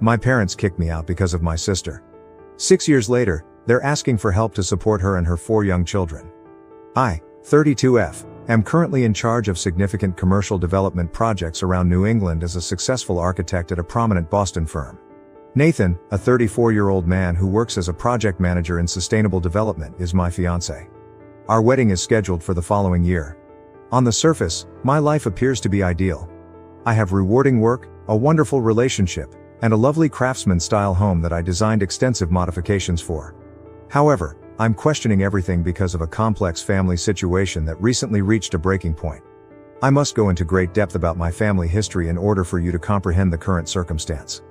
My parents kicked me out because of my sister. 6 years later, they're asking for help to support her and her 4 young children. I, 32F, am currently in charge of significant commercial development projects around New England as a successful architect at a prominent Boston firm. Nathan, a 34-year-old man who works as a project manager in sustainable development, is my fiancé. Our wedding is scheduled for the following year. On the surface, my life appears to be ideal. I have rewarding work, a wonderful relationship, and a lovely craftsman-style home that I designed extensive modifications for. However, I'm questioning everything because of a complex family situation that recently reached a breaking point. I must go into great depth about my family history in order for you to comprehend the current circumstance.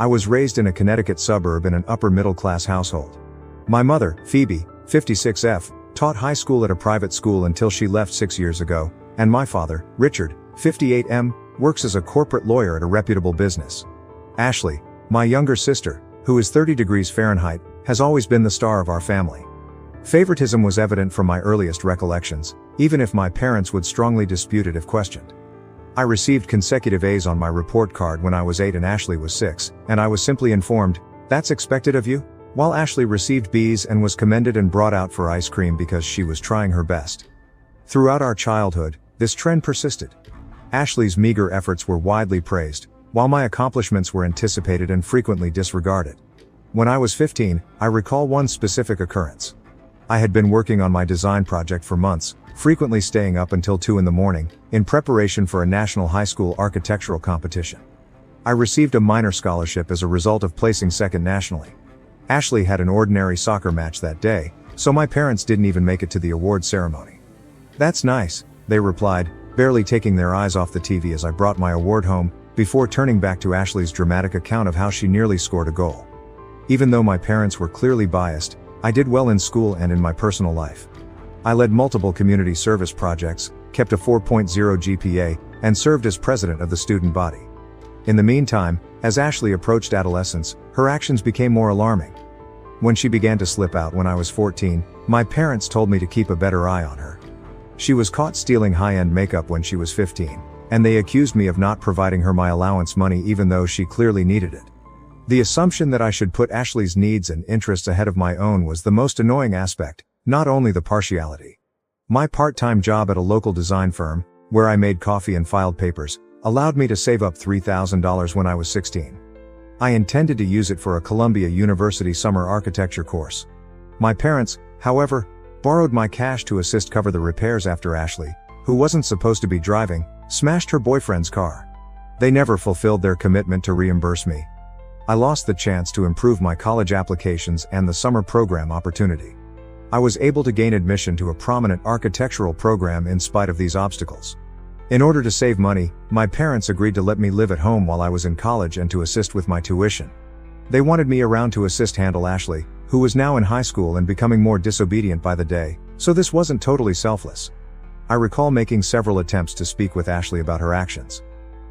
I was raised in a Connecticut suburb in an upper-middle-class household. My mother, Phoebe, 56F, taught high school at a private school until she left 6 years ago, and my father, Richard, 58M, works as a corporate lawyer at a reputable business. Ashley, my younger sister, who is 30 degrees Fahrenheit, has always been the star of our family. Favoritism was evident from my earliest recollections, even if my parents would strongly dispute it if questioned. I received consecutive A's on my report card when I was 8 and Ashley was 6, and I was simply informed, "That's expected of you?" While Ashley received B's and was commended and brought out for ice cream because she was trying her best. Throughout our childhood, this trend persisted. Ashley's meager efforts were widely praised, while my accomplishments were anticipated and frequently disregarded. When I was 15, I recall one specific occurrence. I had been working on my design project for months, frequently staying up until 2 in the morning, in preparation for a national high school architectural competition. I received a minor scholarship as a result of placing second nationally. Ashley had an ordinary soccer match that day, so my parents didn't even make it to the award ceremony. "That's nice," they replied, barely taking their eyes off the TV as I brought my award home, before turning back to Ashley's dramatic account of how she nearly scored a goal. Even though my parents were clearly biased, I did well in school and in my personal life. I led multiple community service projects, kept a 4.0 GPA, and served as president of the student body. In the meantime, as Ashley approached adolescence, her actions became more alarming. When she began to slip out when I was 14, my parents told me to keep a better eye on her. She was caught stealing high-end makeup when she was 15, and they accused me of not providing her my allowance money even though she clearly needed it. The assumption that I should put Ashley's needs and interests ahead of my own was the most annoying aspect, not only the partiality. My part-time job at a local design firm, where I made coffee and filed papers, allowed me to save up $3,000 when I was 16. I intended to use it for a Columbia University summer architecture course. My parents, however, borrowed my cash to assist cover the repairs after Ashley, who wasn't supposed to be driving, smashed her boyfriend's car. They never fulfilled their commitment to reimburse me. I lost the chance to improve my college applications and the summer program opportunity. I was able to gain admission to a prominent architectural program in spite of these obstacles. In order to save money, my parents agreed to let me live at home while I was in college and to assist with my tuition. They wanted me around to assist handle Ashley, who was now in high school and becoming more disobedient by the day, so this wasn't totally selfless. I recall making several attempts to speak with Ashley about her actions.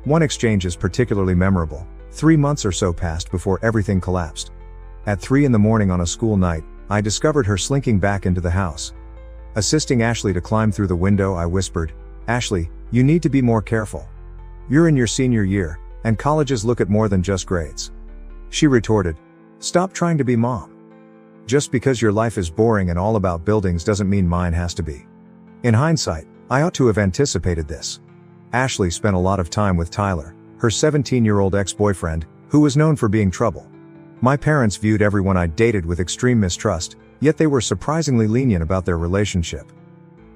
One exchange is particularly memorable. 3 months or so passed before everything collapsed. At 3 in the morning on a school night, I discovered her slinking back into the house. Assisting Ashley to climb through the window, I whispered, "Ashley, you need to be more careful. You're in your senior year, and colleges look at more than just grades." She retorted, "Stop trying to be mom. Just because your life is boring and all about buildings doesn't mean mine has to be." In hindsight, I ought to have anticipated this. Ashley spent a lot of time with Tyler, her 17-year-old ex-boyfriend, who was known for being trouble. My parents viewed everyone I dated with extreme mistrust, yet they were surprisingly lenient about their relationship.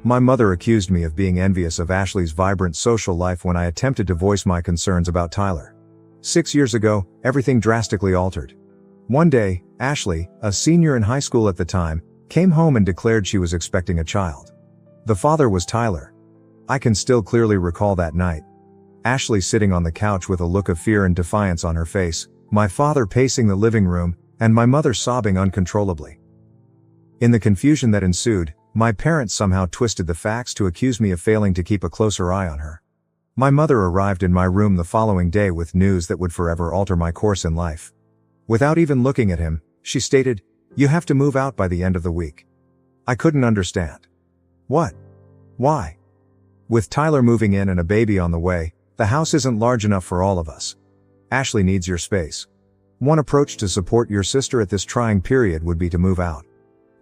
My mother accused me of being envious of Ashley's vibrant social life when I attempted to voice my concerns about Tyler. 6 years ago, everything drastically altered. One day, Ashley, a senior in high school at the time, came home and declared she was expecting a child. The father was Tyler. I can still clearly recall that night. Ashley sitting on the couch with a look of fear and defiance on her face, my father pacing the living room, and my mother sobbing uncontrollably. In the confusion that ensued, my parents somehow twisted the facts to accuse me of failing to keep a closer eye on her. My mother arrived in my room the following day with news that would forever alter my course in life. Without even looking at him, she stated, "You have to move out by the end of the week." I couldn't understand. What? Why? With Tyler moving in and a baby on the way, the house isn't large enough for all of us. Ashley needs your space. One approach to support your sister at this trying period would be to move out.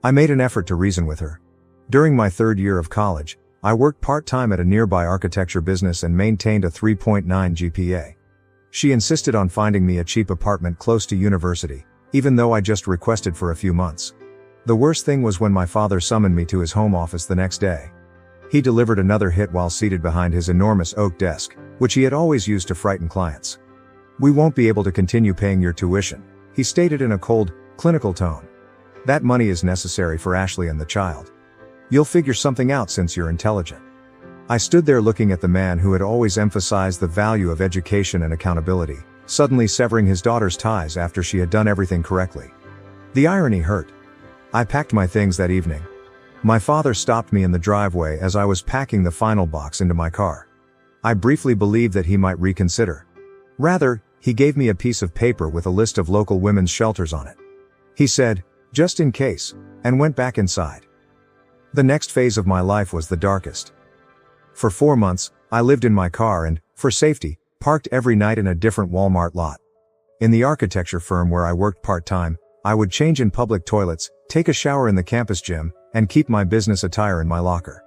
I made an effort to reason with her. During my third year of college, I worked part-time at a nearby architecture business and maintained a 3.9 GPA. She insisted on finding me a cheap apartment close to university, even though I just requested for a few months. The worst thing was when my father summoned me to his home office the next day. He delivered another hit while seated behind his enormous oak desk, which he had always used to frighten clients. "We won't be able to continue paying your tuition," he stated in a cold, clinical tone. "That money is necessary for Ashley and the child. You'll figure something out since you're intelligent." I stood there looking at the man who had always emphasized the value of education and accountability, suddenly severing his daughter's ties after she had done everything correctly. The irony hurt. I packed my things that evening. My father stopped me in the driveway as I was packing the final box into my car. I briefly believed that he might reconsider. Rather, he gave me a piece of paper with a list of local women's shelters on it. He said, "Just in case," and went back inside. The next phase of my life was the darkest. For 4 months, I lived in my car and, for safety, parked every night in a different Walmart lot. In the architecture firm where I worked part-time, I would change in public toilets, take a shower in the campus gym, and keep my business attire in my locker.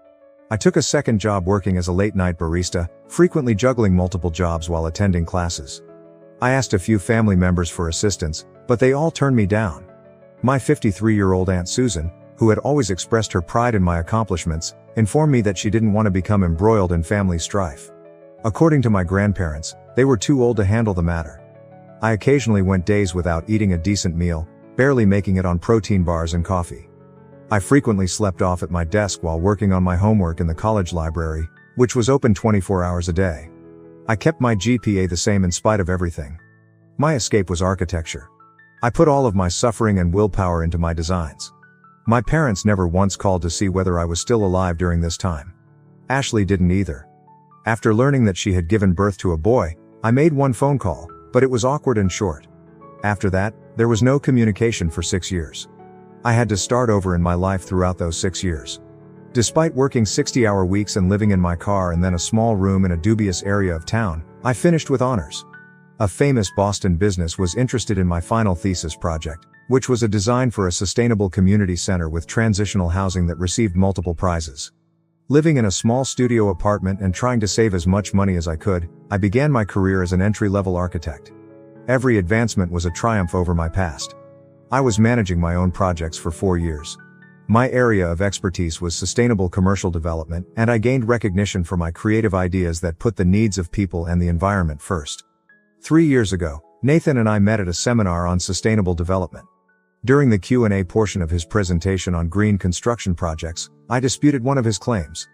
I took a second job working as a late-night barista, frequently juggling multiple jobs while attending classes. I asked a few family members for assistance, but they all turned me down. My 53-year-old Aunt Susan, who had always expressed her pride in my accomplishments, informed me that she didn't want to become embroiled in family strife. According to my grandparents, they were too old to handle the matter. I occasionally went days without eating a decent meal, barely making it on protein bars and coffee. I frequently slept off at my desk while working on my homework in the college library, which was open 24 hours a day. I kept my GPA the same in spite of everything. My escape was architecture. I put all of my suffering and willpower into my designs. My parents never once called to see whether I was still alive during this time. Ashley didn't either. After learning that she had given birth to a boy, I made one phone call, but it was awkward and short. After that, there was no communication for 6 years. I had to start over in my life throughout those 6 years. Despite working 60-hour weeks and living in my car and then a small room in a dubious area of town, I finished with honors. A famous Boston business was interested in my final thesis project, which was a design for a sustainable community center with transitional housing that received multiple prizes. Living in a small studio apartment and trying to save as much money as I could, I began my career as an entry-level architect. Every advancement was a triumph over my past. I was managing my own projects for 4 years. My area of expertise was sustainable commercial development, and I gained recognition for my creative ideas that put the needs of people and the environment first. 3 years ago, Nathan and I met at a seminar on sustainable development. During the Q&A portion of his presentation on green construction projects, I disputed one of his claims.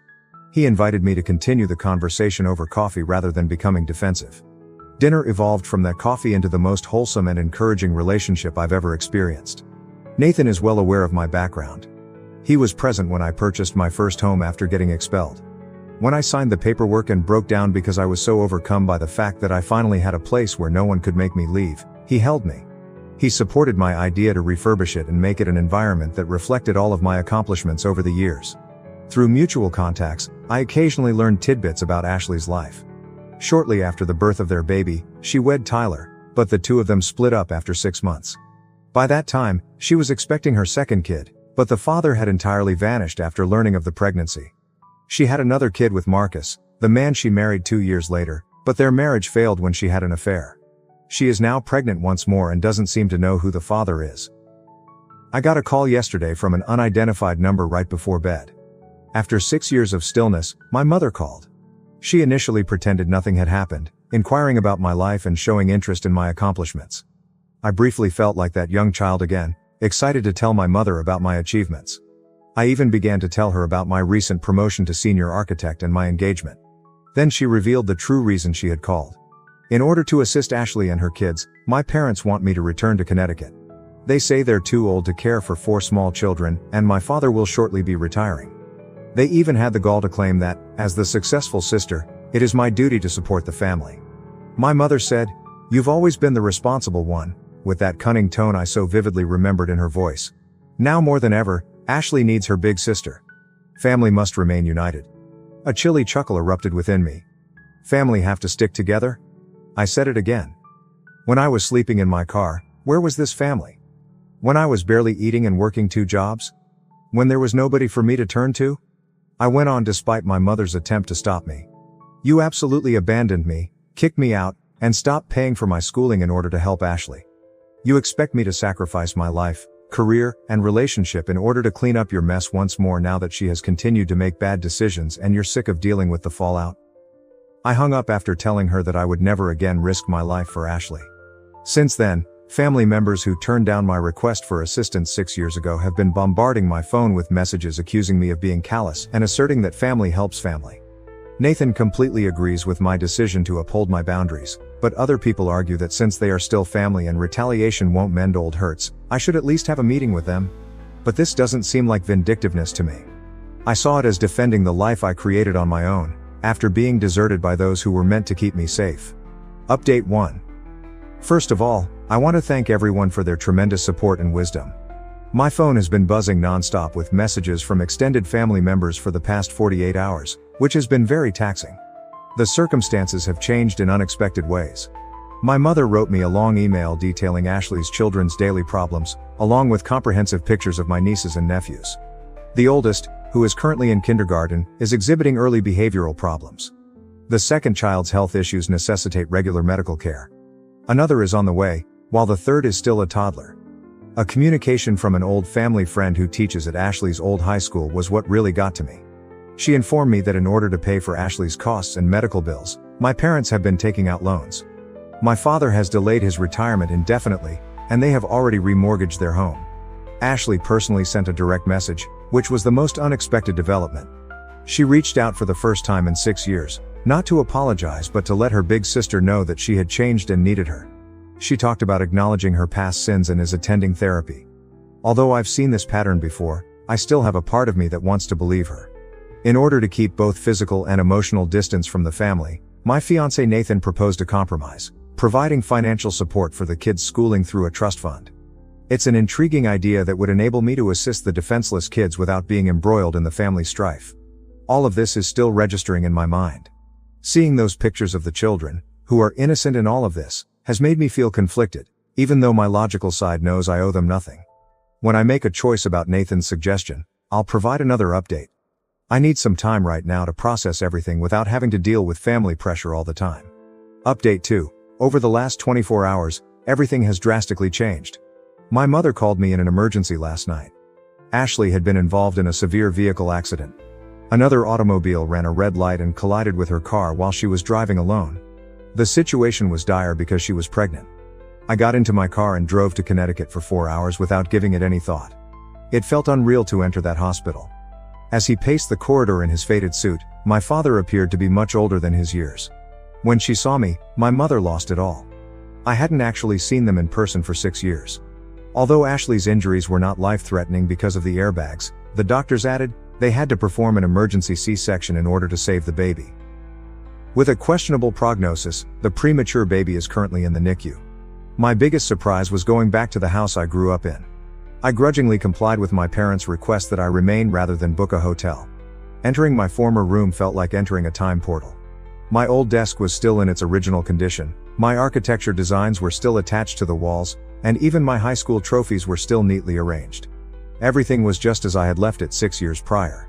He invited me to continue the conversation over coffee rather than becoming defensive. Dinner evolved from that coffee into the most wholesome and encouraging relationship I've ever experienced. Nathan is well aware of my background. He was present when I purchased my first home after getting expelled. When I signed the paperwork and broke down because I was so overcome by the fact that I finally had a place where no one could make me leave, he held me. He supported my idea to refurbish it and make it an environment that reflected all of my accomplishments over the years. Through mutual contacts, I occasionally learned tidbits about Ashley's life. Shortly after the birth of their baby, she wed Tyler, but the two of them split up after 6 months. By that time, she was expecting her second kid, but the father had entirely vanished after learning of the pregnancy. She had another kid with Marcus, the man she married 2 years later, but their marriage failed when she had an affair. She is now pregnant once more and doesn't seem to know who the father is. I got a call yesterday from an unidentified number right before bed. After 6 years of stillness, my mother called. She initially pretended nothing had happened, inquiring about my life and showing interest in my accomplishments. I briefly felt like that young child again, excited to tell my mother about my achievements. I even began to tell her about my recent promotion to senior architect and my engagement. Then she revealed the true reason she had called. In order to assist Ashley and her kids, my parents want me to return to Connecticut. They say they're too old to care for 4 small children, and my father will shortly be retiring. They even had the gall to claim that, as the successful sister, it is my duty to support the family. My mother said, "You've always been the responsible one," with that cunning tone I so vividly remembered in her voice. Now more than ever, Ashley needs her big sister. Family must remain united. A chilly chuckle erupted within me. Family have to stick together? I said it again. When I was sleeping in my car, Where was this family? When I was barely eating and working 2 jobs? When there was nobody for me to turn to? I went on despite my mother's attempt to stop me. You absolutely abandoned me, kicked me out, and stopped paying for my schooling in order to help Ashley. You expect me to sacrifice my life, career, and relationship in order to clean up your mess once more now that she has continued to make bad decisions and you're sick of dealing with the fallout? I hung up after telling her that I would never again risk my life for Ashley. Since then, family members who turned down my request for assistance 6 years ago have been bombarding my phone with messages accusing me of being callous and asserting that family helps family. Nathan completely agrees with my decision to uphold my boundaries, but other people argue that since they are still family and retaliation won't mend old hurts, I should at least have a meeting with them. But this doesn't seem like vindictiveness to me. I saw it as defending the life I created on my own, after being deserted by those who were meant to keep me safe. Update 1. First of all, I want to thank everyone for their tremendous support and wisdom. My phone has been buzzing nonstop with messages from extended family members for the past 48 hours, which has been very taxing. The circumstances have changed in unexpected ways. My mother wrote me a long email detailing Ashley's children's daily problems, along with comprehensive pictures of my nieces and nephews. The oldest, who is currently in kindergarten, is exhibiting early behavioral problems. The second child's health issues necessitate regular medical care. Another is on the way, while the third is still a toddler. A communication from an old family friend who teaches at Ashley's old high school was what really got to me. She informed me that in order to pay for Ashley's costs and medical bills, my parents have been taking out loans. My father has delayed his retirement indefinitely, and they have already remortgaged their home. Ashley personally sent a direct message, which was the most unexpected development. She reached out for the first time in 6 years, not to apologize but to let her big sister know that she had changed and needed her. She talked about acknowledging her past sins and is attending therapy. Although I've seen this pattern before, I still have a part of me that wants to believe her. In order to keep both physical and emotional distance from the family, my fiancé Nathan proposed a compromise, providing financial support for the kids' schooling through a trust fund. It's an intriguing idea that would enable me to assist the defenseless kids without being embroiled in the family strife. All of this is still registering in my mind. Seeing those pictures of the children, who are innocent in all of this, has made me feel conflicted, even though my logical side knows I owe them nothing. When I make a choice about Nathan's suggestion, I'll provide another update. I need some time right now to process everything without having to deal with family pressure all the time. Update 2. Over the last 24 hours, everything has drastically changed. My mother called me in an emergency last night. Ashley had been involved in a severe vehicle accident. Another automobile ran a red light and collided with her car while she was driving alone. The situation was dire because she was pregnant. I got into my car and drove to Connecticut for 4 hours without giving it any thought. It felt unreal to enter that hospital. As he paced the corridor in his faded suit, my father appeared to be much older than his years. When she saw me, my mother lost it all. I hadn't actually seen them in person for 6 years. Although Ashley's injuries were not life-threatening because of the airbags, the doctors added, they had to perform an emergency C-section in order to save the baby. With a questionable prognosis, the premature baby is currently in the NICU. My biggest surprise was going back to the house I grew up in. I grudgingly complied with my parents' request that I remain rather than book a hotel. Entering my former room felt like entering a time portal. My old desk was still in its original condition, my architecture designs were still attached to the walls, and even my high school trophies were still neatly arranged. Everything was just as I had left it 6 years prior.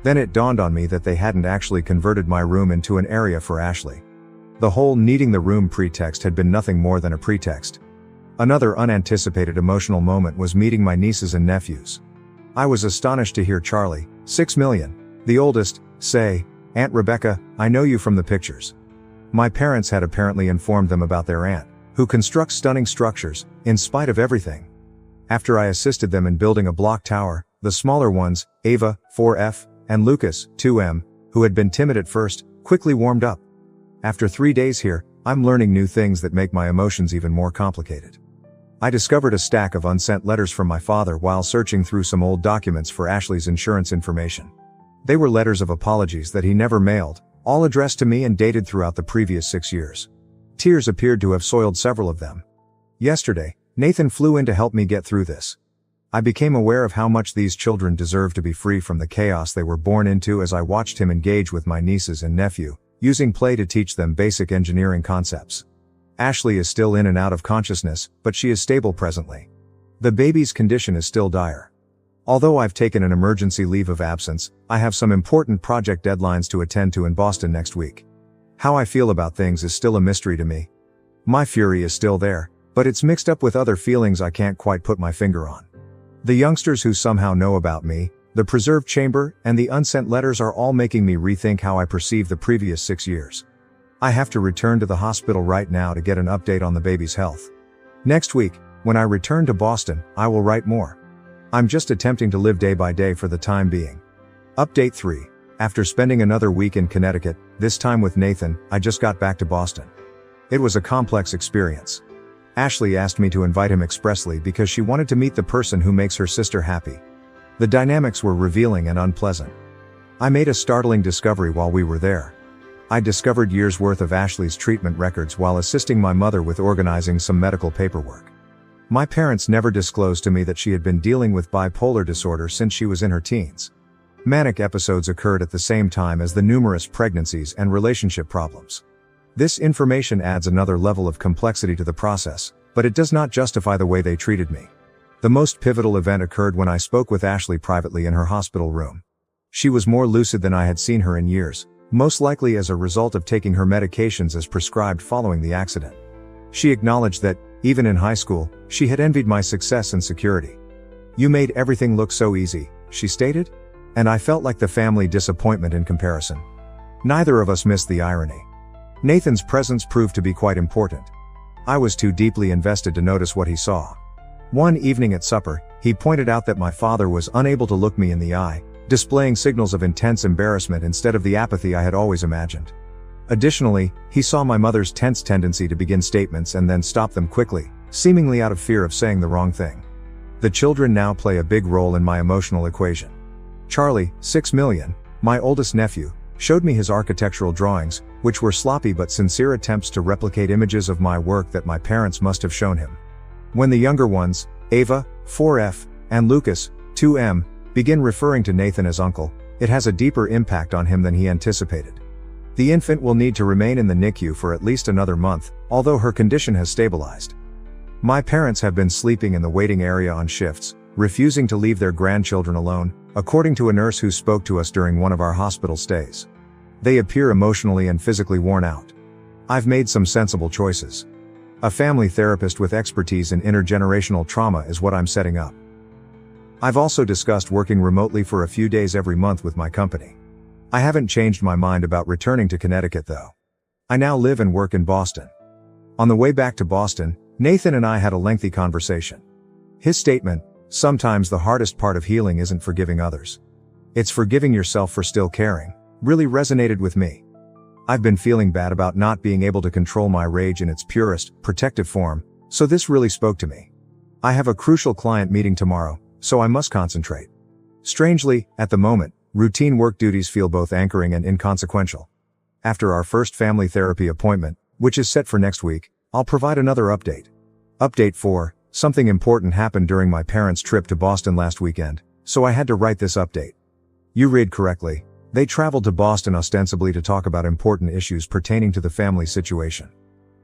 Then it dawned on me that they hadn't actually converted my room into an area for Ashley. The whole needing the room pretext had been nothing more than a pretext. Another unanticipated emotional moment was meeting my nieces and nephews. I was astonished to hear Charlie, 6 million, the oldest, say, "Aunt Rebecca, I know you from the pictures." My parents had apparently informed them about their aunt, who constructs stunning structures, in spite of everything. After I assisted them in building a block tower, the smaller ones, Ava, 4F, and Lucas, 2M, who had been timid at first, quickly warmed up. After 3 days here, I'm learning new things that make my emotions even more complicated. I discovered a stack of unsent letters from my father while searching through some old documents for Ashley's insurance information. They were letters of apologies that he never mailed, all addressed to me and dated throughout the previous 6 years. Tears appeared to have soiled several of them. Yesterday, Nathan flew in to help me get through this. I became aware of how much these children deserve to be free from the chaos they were born into as I watched him engage with my nieces and nephew, using play to teach them basic engineering concepts. Ashley is still in and out of consciousness, but she is stable presently. The baby's condition is still dire. Although I've taken an emergency leave of absence, I have some important project deadlines to attend to in Boston next week. How I feel about things is still a mystery to me. My fury is still there, but it's mixed up with other feelings I can't quite put my finger on. The youngsters who somehow know about me, the preserved chamber, and the unsent letters are all making me rethink how I perceive the previous 6 years. I have to return to the hospital right now to get an update on the baby's health. Next week, when I return to Boston, I will write more. I'm just attempting to live day by day for the time being. Update 3. After spending another week in Connecticut, this time with Nathan, I just got back to Boston. It was a complex experience. Ashley asked me to invite him expressly because she wanted to meet the person who makes her sister happy. The dynamics were revealing and unpleasant. I made a startling discovery while we were there. I discovered years' worth of Ashley's treatment records while assisting my mother with organizing some medical paperwork. My parents never disclosed to me that she had been dealing with bipolar disorder since she was in her teens. Manic episodes occurred at the same time as the numerous pregnancies and relationship problems. This information adds another level of complexity to the process, but it does not justify the way they treated me. The most pivotal event occurred when I spoke with Ashley privately in her hospital room. She was more lucid than I had seen her in years, most likely as a result of taking her medications as prescribed following the accident. She acknowledged that, even in high school, she had envied my success and security. "You made everything look so easy," she stated, and I felt like the family disappointment in comparison. Neither of us missed the irony. Nathan's presence proved to be quite important. I was too deeply invested to notice what he saw. One evening at supper, he pointed out that my father was unable to look me in the eye, displaying signals of intense embarrassment instead of the apathy I had always imagined. Additionally, he saw my mother's tense tendency to begin statements and then stop them quickly, seemingly out of fear of saying the wrong thing. The children now play a big role in my emotional equation. Charlie, 6 million, my oldest nephew, showed me his architectural drawings, which were sloppy but sincere attempts to replicate images of my work that my parents must have shown him. When the younger ones, Ava, 4F, and Lucas, 2M, begin referring to Nathan as uncle, it has a deeper impact on him than he anticipated. The infant will need to remain in the NICU for at least another month, although her condition has stabilized. My parents have been sleeping in the waiting area on shifts, refusing to leave their grandchildren alone, according to a nurse who spoke to us during one of our hospital stays. They appear emotionally and physically worn out. I've made some sensible choices. A family therapist with expertise in intergenerational trauma is what I'm setting up. I've also discussed working remotely for a few days every month with my company. I haven't changed my mind about returning to Connecticut though. I now live and work in Boston. On the way back to Boston, Nathan and I had a lengthy conversation. His statement, "Sometimes the hardest part of healing isn't forgiving others. It's forgiving yourself for still caring," really resonated with me. I've been feeling bad about not being able to control my rage in its purest, protective form, so this really spoke to me. I have a crucial client meeting tomorrow, so I must concentrate. Strangely, at the moment, routine work duties feel both anchoring and inconsequential. After our first family therapy appointment, which is set for next week, I'll provide another update. Update 4, something important happened during my parents' trip to Boston last weekend, so I had to write this update. You read correctly. They traveled to Boston ostensibly to talk about important issues pertaining to the family situation.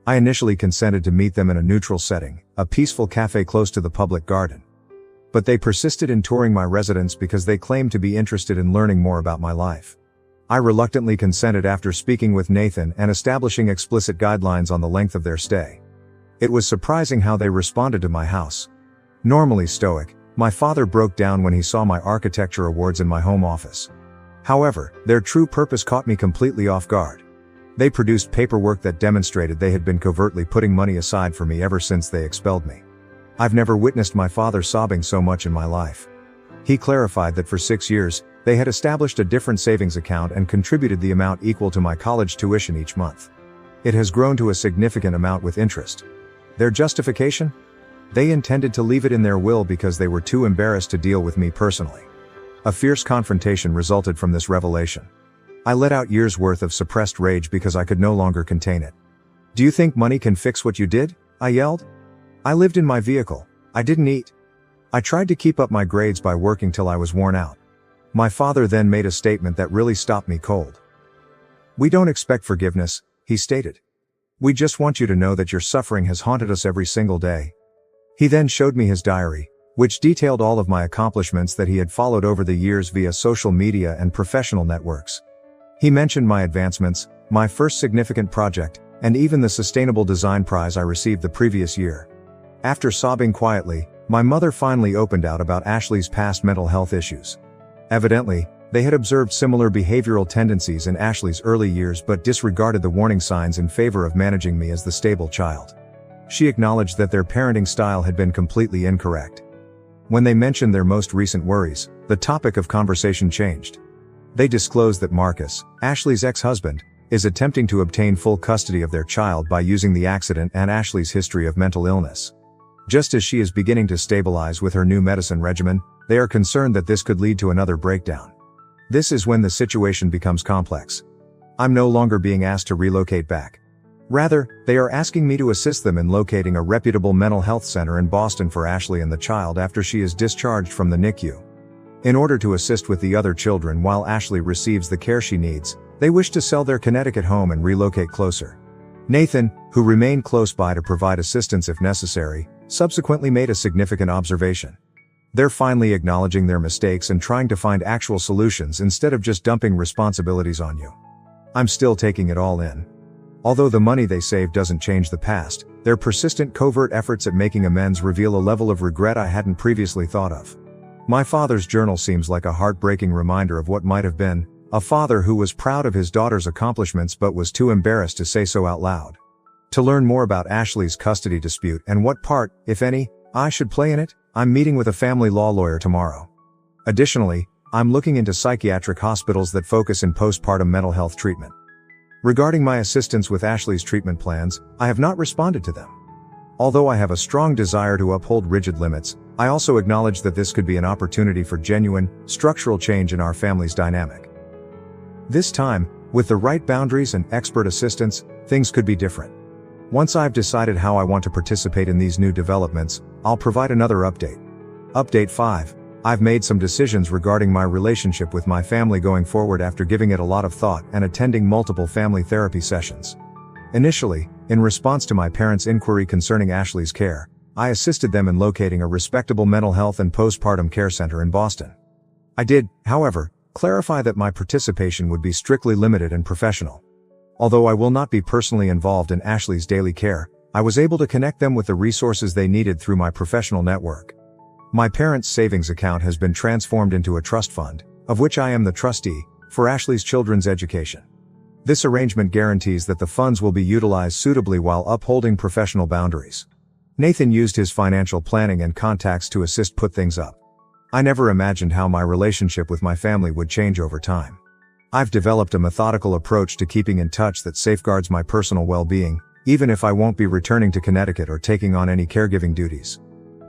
I initially consented to meet them in a neutral setting, a peaceful cafe close to the public garden. But they persisted in touring my residence because they claimed to be interested in learning more about my life. I reluctantly consented after speaking with Nathan and establishing explicit guidelines on the length of their stay. It was surprising how they responded to my house. Normally stoic, my father broke down when he saw my architecture awards in my home office. However, their true purpose caught me completely off guard. They produced paperwork that demonstrated they had been covertly putting money aside for me ever since they expelled me. I've never witnessed my father sobbing so much in my life. He clarified that for 6 years, they had established a different savings account and contributed the amount equal to my college tuition each month. It has grown to a significant amount with interest. Their justification? They intended to leave it in their will because they were too embarrassed to deal with me personally. A fierce confrontation resulted from this revelation. I let out years' worth of suppressed rage because I could no longer contain it. "Do you think money can fix what you did?" I yelled. "I lived in my vehicle. I didn't eat. I tried to keep up my grades by working till I was worn out." My father then made a statement that really stopped me cold. "We don't expect forgiveness," he stated. We just want you to know that your suffering has haunted us every single day." He then showed me his diary, which detailed all of my accomplishments that he had followed over the years via social media and professional networks. He mentioned my advancements, my first significant project, and even the Sustainable Design Prize I received the previous year. After sobbing quietly, my mother finally opened out about Ashley's past mental health issues. Evidently, they had observed similar behavioral tendencies in Ashley's early years but disregarded the warning signs in favor of managing me as the stable child. She acknowledged that their parenting style had been completely incorrect. When they mentioned their most recent worries, the topic of conversation changed. They disclosed that Marcus, Ashley's ex-husband, is attempting to obtain full custody of their child by using the accident and Ashley's history of mental illness. Just as she is beginning to stabilize with her new medicine regimen, they are concerned that this could lead to another breakdown. This is when the situation becomes complex. I'm no longer being asked to relocate back. Rather, they are asking me to assist them in locating a reputable mental health center in Boston for Ashley and the child after she is discharged from the NICU. In order to assist with the other children while Ashley receives the care she needs, they wish to sell their Connecticut home and relocate closer. Nathan, who remained close by to provide assistance if necessary, subsequently made a significant observation. They're finally acknowledging their mistakes and trying to find actual solutions instead of just dumping responsibilities on you. I'm still taking it all in. Although the money they save doesn't change the past, their persistent covert efforts at making amends reveal a level of regret I hadn't previously thought of. My father's journal seems like a heartbreaking reminder of what might have been, a father who was proud of his daughter's accomplishments but was too embarrassed to say so out loud. To learn more about Ashley's custody dispute and what part, if any, I should play in it, I'm meeting with a family law lawyer tomorrow. Additionally, I'm looking into psychiatric hospitals that focus in postpartum mental health treatment. Regarding my assistance with Ashley's treatment plans, I have not responded to them. Although I have a strong desire to uphold rigid limits, I also acknowledge that this could be an opportunity for genuine, structural change in our family's dynamic. This time, with the right boundaries and expert assistance, things could be different. Once I've decided how I want to participate in these new developments, I'll provide another update. Update 5. I've made some decisions regarding my relationship with my family going forward after giving it a lot of thought and attending multiple family therapy sessions. Initially, in response to my parents' inquiry concerning Ashley's care, I assisted them in locating a respectable mental health and postpartum care center in Boston. I did, however, clarify that my participation would be strictly limited and professional. Although I will not be personally involved in Ashley's daily care, I was able to connect them with the resources they needed through my professional network. My parents' savings account has been transformed into a trust fund, of which I am the trustee, for Ashley's children's education. This arrangement guarantees that the funds will be utilized suitably while upholding professional boundaries. Nathan used his financial planning and contacts to assist put things up. I never imagined how my relationship with my family would change over time. I've developed a methodical approach to keeping in touch that safeguards my personal well-being, even if I won't be returning to Connecticut or taking on any caregiving duties.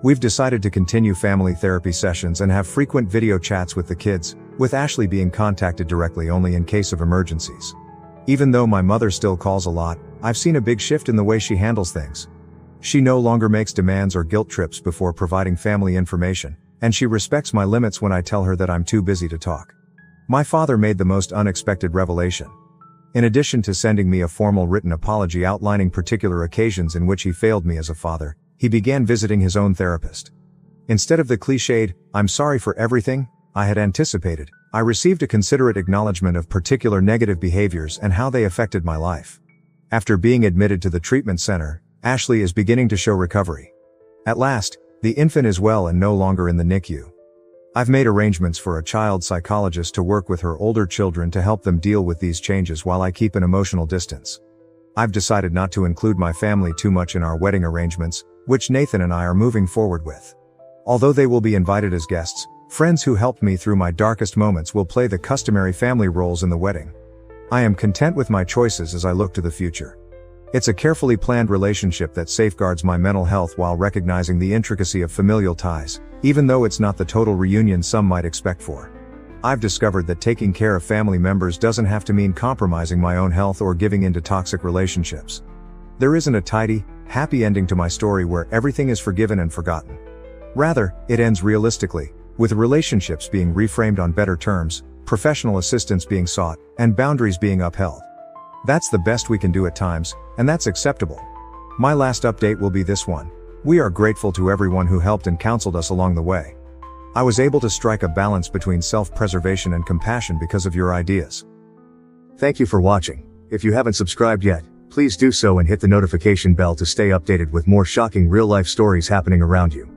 We've decided to continue family therapy sessions and have frequent video chats with the kids, with Ashley being contacted directly only in case of emergencies. Even though my mother still calls a lot, I've seen a big shift in the way she handles things. She no longer makes demands or guilt trips before providing family information, and she respects my limits when I tell her that I'm too busy to talk. My father made the most unexpected revelation. In addition to sending me a formal written apology outlining particular occasions in which he failed me as a father, he began visiting his own therapist. Instead of the cliched, "I'm sorry for everything," I had anticipated, I received a considerate acknowledgement of particular negative behaviors and how they affected my life. After being admitted to the treatment center, Ashley is beginning to show recovery. At last, the infant is well and no longer in the NICU. I've made arrangements for a child psychologist to work with her older children to help them deal with these changes while I keep an emotional distance. I've decided not to include my family too much in our wedding arrangements, which Nathan and I are moving forward with. Although they will be invited as guests, friends who helped me through my darkest moments will play the customary family roles in the wedding. I am content with my choices as I look to the future. It's a carefully planned relationship that safeguards my mental health while recognizing the intricacy of familial ties, even though it's not the total reunion some might expect for. I've discovered that taking care of family members doesn't have to mean compromising my own health or giving into toxic relationships. There isn't a tidy, happy ending to my story where everything is forgiven and forgotten. Rather, it ends realistically, with relationships being reframed on better terms, professional assistance being sought, and boundaries being upheld. That's the best we can do at times, and that's acceptable. My last update will be this one. We are grateful to everyone who helped and counseled us along the way. I was able to strike a balance between self-preservation and compassion because of your ideas. Thank you for watching. If you haven't subscribed yet, please do so and hit the notification bell to stay updated with more shocking real-life stories happening around you.